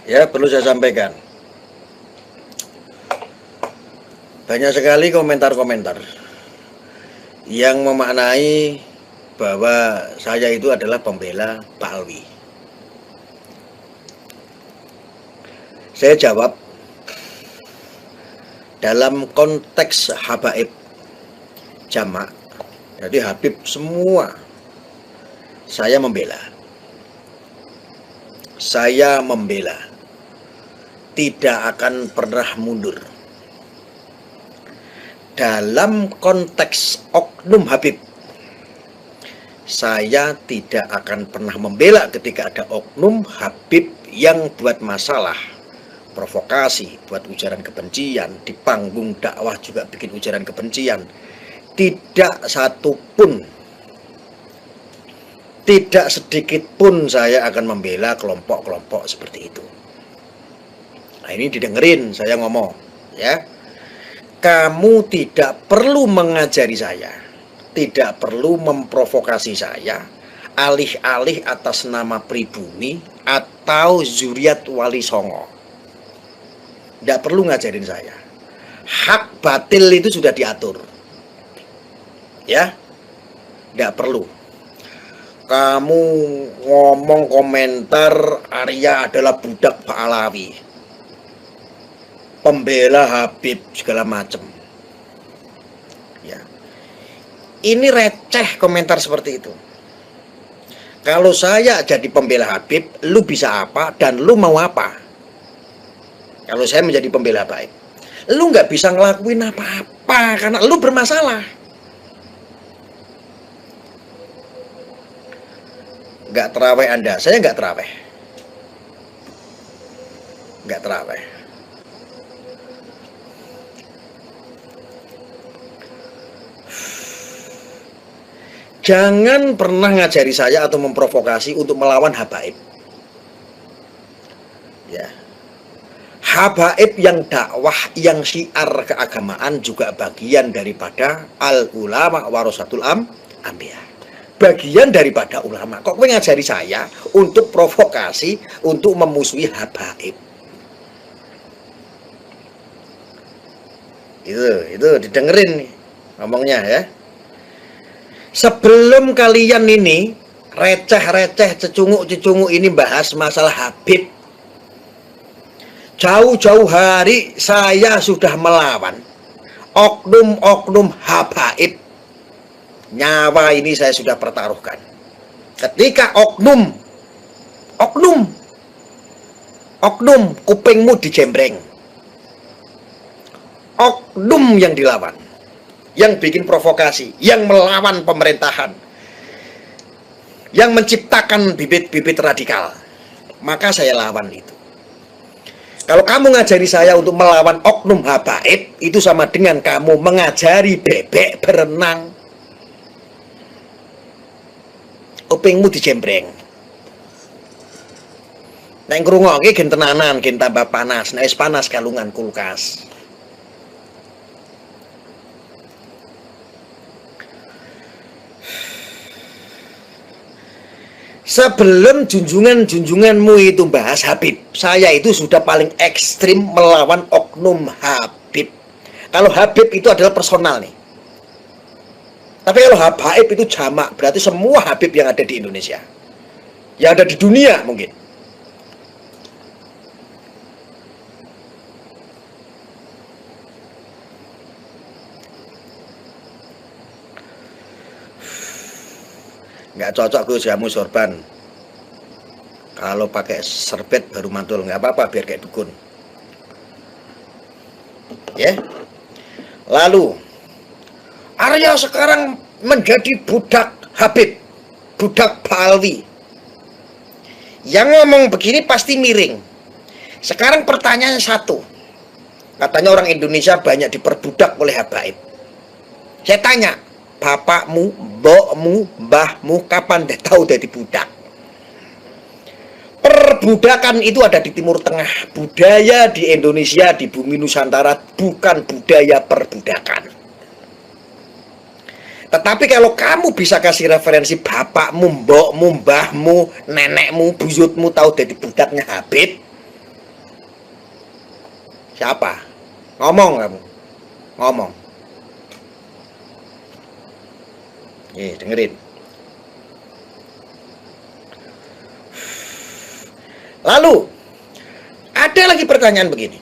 Ya, perlu saya sampaikan. Banyak sekali komentar-komentar yang memaknai bahwa saya itu adalah pembela Pak Alwi. Saya jawab dalam konteks habaib jamak, jadi Habib semua saya membela. Saya membela, tidak akan pernah mundur. Dalam konteks oknum Habib, saya tidak akan pernah membela ketika ada oknum Habib yang buat masalah, provokasi, buat ujaran kebencian, di panggung dakwah juga bikin ujaran kebencian. Tidak satupun, tidak sedikit pun saya akan membela kelompok-kelompok seperti itu. Nah, ini didengerin saya ngomong, ya. Kamu tidak perlu mengajari saya, tidak perlu memprovokasi saya, alih-alih atas nama pribumi atau zuriat Wali Songo. Tidak perlu ngajarin saya. Hak batil itu sudah diatur. Ya, tidak perlu. Kamu ngomong komentar Arya adalah budak Pak Alawi, pembela Habib segala macam. Ya, ini receh komentar seperti itu. Kalau saya jadi pembela Habib, lu bisa apa dan lu mau apa? Kalau saya menjadi pembela Habib, lu nggak bisa ngelakuin apa-apa karena lu bermasalah. Nggak terawih Anda, saya nggak terawih. Nggak terawih. Jangan pernah ngajari saya atau memprovokasi untuk melawan habaib. Ya. Habaib yang dakwah, yang syiar keagamaan juga bagian daripada al-ulama warasatul anbiya. Bagian daripada ulama. Kok kowe ngajari saya untuk provokasi, untuk memusuhi habaib? Itu didengerin nih ngomongnya ya. Sebelum kalian ini receh-receh, cecunguk-cecunguk ini bahas masalah Habib, jauh-jauh hari saya sudah melawan oknum-oknum habaib. Nyawa ini saya sudah pertaruhkan. Ketika oknum kupingmu dijembreng, oknum yang dilawan, yang bikin provokasi, yang melawan pemerintahan, yang menciptakan bibit-bibit radikal, maka saya lawan itu. Kalau kamu ngajari saya untuk melawan oknum habaib, itu sama dengan kamu mengajari bebek berenang. Kupingmu dijembreng. Nek ngrungokke gen tenanan, gen tambah panas. Nek wis panas kalungan kulkas. Sebelum junjunganmu itu bahas Habib, saya itu sudah paling ekstrim melawan oknum Habib. Kalau Habib itu adalah personal nih. Tapi kalau habaib itu jamak, berarti semua Habib yang ada di Indonesia, yang ada di dunia mungkin. Nggak cocok Gus, kamu sorban. Kalau pakai serbet baru mantul, nggak apa-apa, biar kayak dukun. Ya. Lalu Arya sekarang menjadi budak Habib, budak Pak Alwi. Yang ngomong begini pasti miring. Sekarang pertanyaannya satu. Katanya orang Indonesia banyak diperbudak oleh habaib. Saya tanya, bapakmu, mbokmu, mbahmu kapan dia tahu jadi budak? Perbudakan itu ada di Timur Tengah. Budaya di Indonesia, di bumi Nusantara bukan budaya perbudakan. Tetapi kalau kamu bisa kasih referensi bapakmu, mbokmu, mbahmu, nenekmu, buyutmu tahu dari budaknya Habib, Siapa? Ngomong kamu. Ngomong. Dengerin. Lalu ada lagi pertanyaan begini.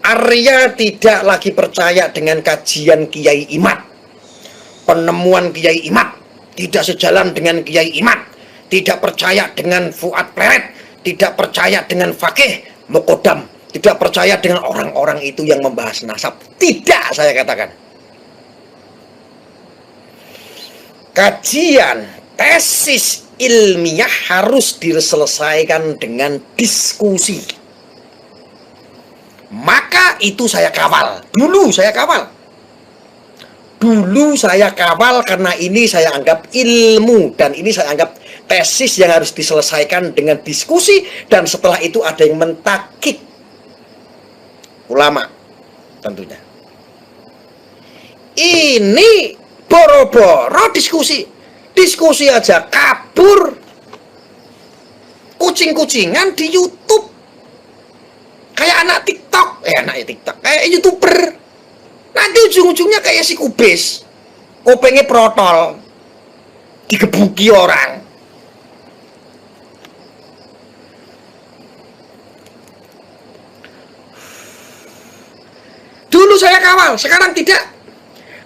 Arya tidak lagi percaya dengan kajian Kiai Imad. Penemuan Kiai Imad tidak sejalan dengan Kiai Imad. Tidak percaya dengan Fuad Pleret. Tidak percaya dengan Fakih Mukodam. Tidak percaya dengan orang-orang itu yang membahas nasab. Tidak, saya katakan. Kajian tesis ilmiah harus diselesaikan dengan diskusi. Maka itu saya kawal. Dulu saya kawal karena ini saya anggap ilmu. Dan ini saya anggap tesis yang harus diselesaikan dengan diskusi. Dan setelah itu ada yang mentakik. Ulama tentunya. Ini boro-boro diskusi. Diskusi aja kabur. Kucing-kucingan di YouTube. Kayak anak TikTok. Kayak YouTuber. Nanti ujung-ujungnya kayak si kubis. Kupingnya protol. Digebuki orang. Dulu saya kawal, sekarang tidak.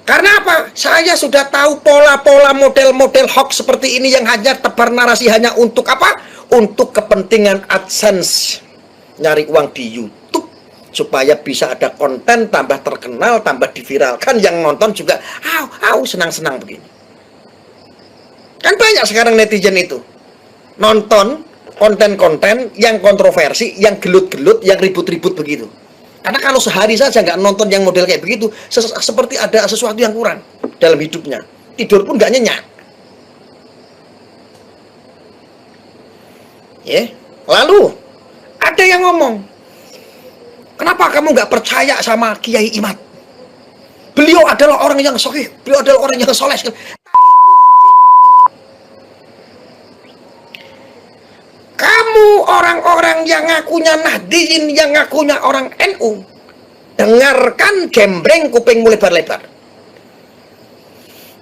Karena apa? Saya sudah tahu pola-pola model-model hoax seperti ini yang hanya tebar narasi hanya untuk apa? Untuk kepentingan AdSense. Nyari uang di YouTube supaya bisa ada konten tambah terkenal, tambah diviralkan, yang nonton juga senang-senang begini. Kan banyak sekarang netizen itu nonton konten-konten yang kontroversi, yang gelut-gelut, yang ribut-ribut begitu. Karena kalau sehari saja nggak nonton yang model kayak begitu, seperti ada sesuatu yang kurang dalam hidupnya. Tidur pun nggak nyenyak. Lalu ada yang ngomong, kenapa kamu nggak percaya sama Kiai Imad? Beliau adalah orang yang sahih, beliau adalah orang yang soleh. Kamu orang-orang yang ngakunya Nahdiyin, yang ngakunya orang NU, dengarkan gembreng kupingmu lebar-lebar.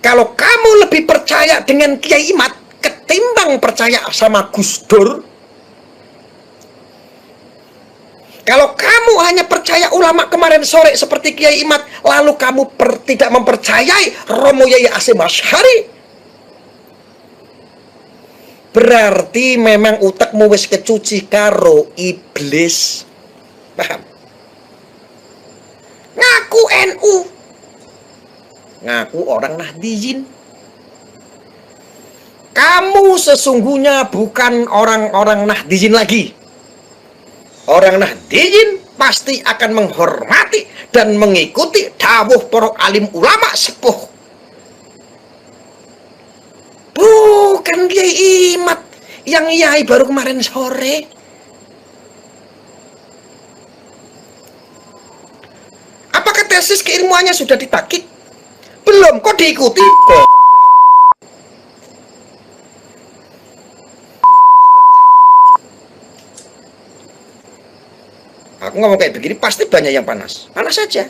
Kalau kamu lebih percaya dengan Kiai Imad ketimbang percaya sama Gus Dur, kalau kamu hanya percaya ulama kemarin sore seperti Kiai Imad, lalu kamu tidak mempercayai Romo Yai Hasyim Asy'ari, berarti memang utekmu wis kecuci karo iblis. Paham? Ngaku NU, ngaku orang Nahdiyin. Kamu sesungguhnya bukan orang-orang Nahdiyin lagi. Orang Nahdiyin pasti akan menghormati dan mengikuti dawuh para alim ulama sepuh. Bukan Kiai Imad yang yai baru kemarin sore. Apakah tesis keilmuannya sudah ditakik? Belum, kok diikuti? Aku ngomong kayak begini pasti banyak yang panas. Panas saja.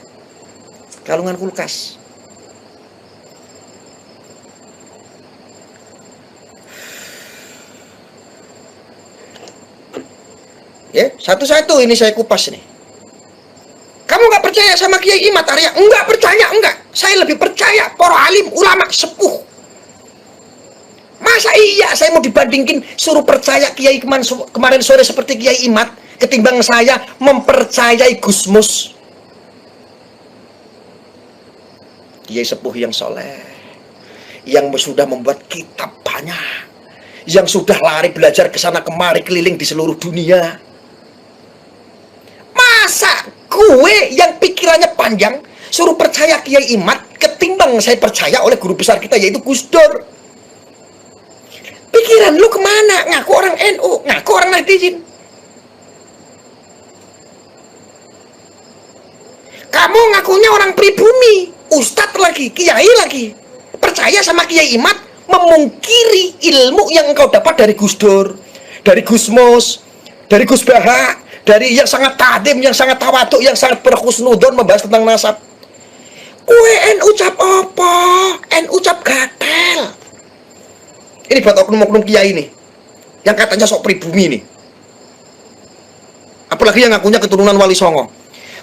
Galungan kulkas. Satu-satu ini saya kupas nih. Kamu nggak percaya sama Kiai Imad Arya? Enggak percaya, enggak. Saya lebih percaya para alim ulama sepuh. Masa iya saya mau dibandingin suruh percaya Kiai kemarin sore seperti Kiai Imad ketimbang saya mempercayai Gusmus, Kiai sepuh yang soleh, yang sudah membuat kitab banyak, yang sudah lari belajar ke sana kemari keliling di seluruh dunia. Masa gue yang pikirannya panjang suruh percaya Kiai Imad ketimbang saya percaya oleh guru besar kita yaitu Gus Dur? Pikiran lu kemana? Ngaku orang NU, ngaku orang Nahdiyin. Kamu ngakunya orang pribumi, ustadz lagi, kiai lagi. Percaya sama Kiai Imad, memungkiri ilmu yang engkau dapat dari Gus Dur, dari Gusmus, dari Gus Baha, dari yang sangat tadim, yang sangat tawaduk, yang sangat berhusnudon membahas tentang nasab. Kue NU cap apa? NU cap gatel. Ini buat oknum-oknum kiai ini, yang katanya sok pribumi ini. Apalagi yang ngakunya keturunan Wali Songo.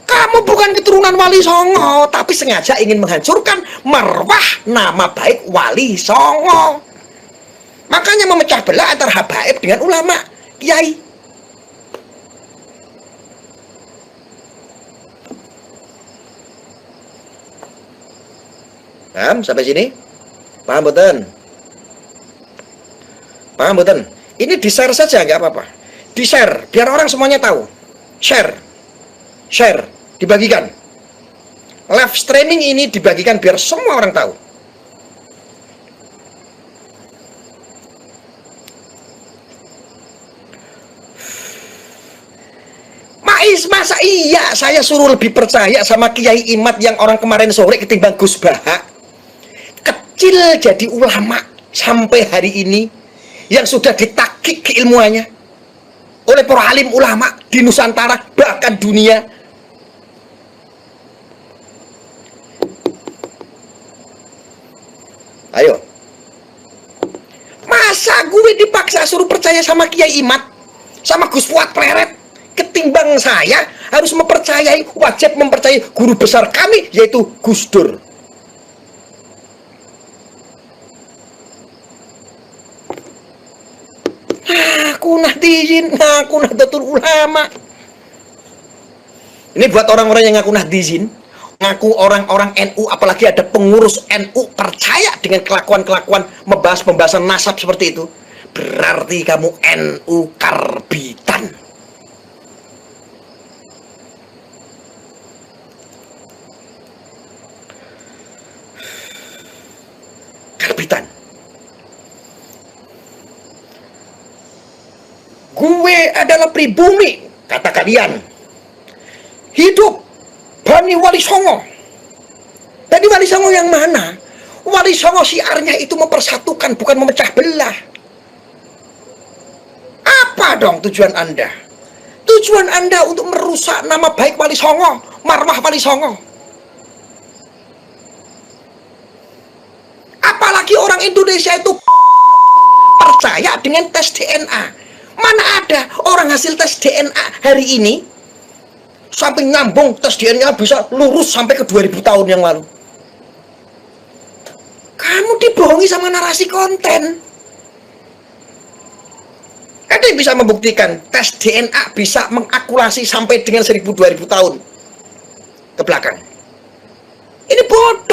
Kamu bukan keturunan Wali Songo, tapi sengaja ingin menghancurkan marwah nama baik Wali Songo. Makanya memecah belah antara habaib dengan ulama, kiai. Paham sampai sini? Paham betul? Paham betul? Ini di-share saja, nggak apa-apa. Di-share, biar orang semuanya tahu. Share, dibagikan. Live streaming ini dibagikan biar semua orang tahu. Masa iya saya suruh lebih percaya sama Kiai Imad yang orang kemarin sore ketimbang Gus Baha? Kecil jadi ulama sampai hari ini, yang sudah ditakik keilmuannya oleh para alim ulama di Nusantara bahkan dunia. Ayo, masa gue dipaksa suruh percaya sama Kiai Imad, sama Gus Fuad Pleret, ketimbang saya harus mempercayai, wajib mempercayai guru besar kami yaitu Gus Dur. Aku nahdijin, aku nahdlatul ulama. Ini buat orang-orang yang ngaku nahdijin, ngaku orang-orang NU, apalagi ada pengurus NU percaya dengan kelakuan-kelakuan membahas pembahasan nasab seperti itu, berarti kamu NU karbitan. Karbitan. Gue adalah pribumi, kata kalian. Hidup Bani Wali Songo. Tadi Wali Songo yang mana? Wali Songo syiarnya itu mempersatukan, bukan memecah belah. Apa dong tujuan Anda? Tujuan Anda untuk merusak nama baik Wali Songo, marwah Wali Songo. Apalagi orang Indonesia itu percaya dengan tes DNA. Mana ada orang hasil tes DNA hari ini sampai nyambung tes DNA bisa lurus sampai ke 2000 tahun yang lalu. Kamu dibohongi sama narasi konten. Ada yang bisa membuktikan tes DNA bisa mengakulasi sampai dengan 1000-2000 tahun ke belakang. Ini bodoh.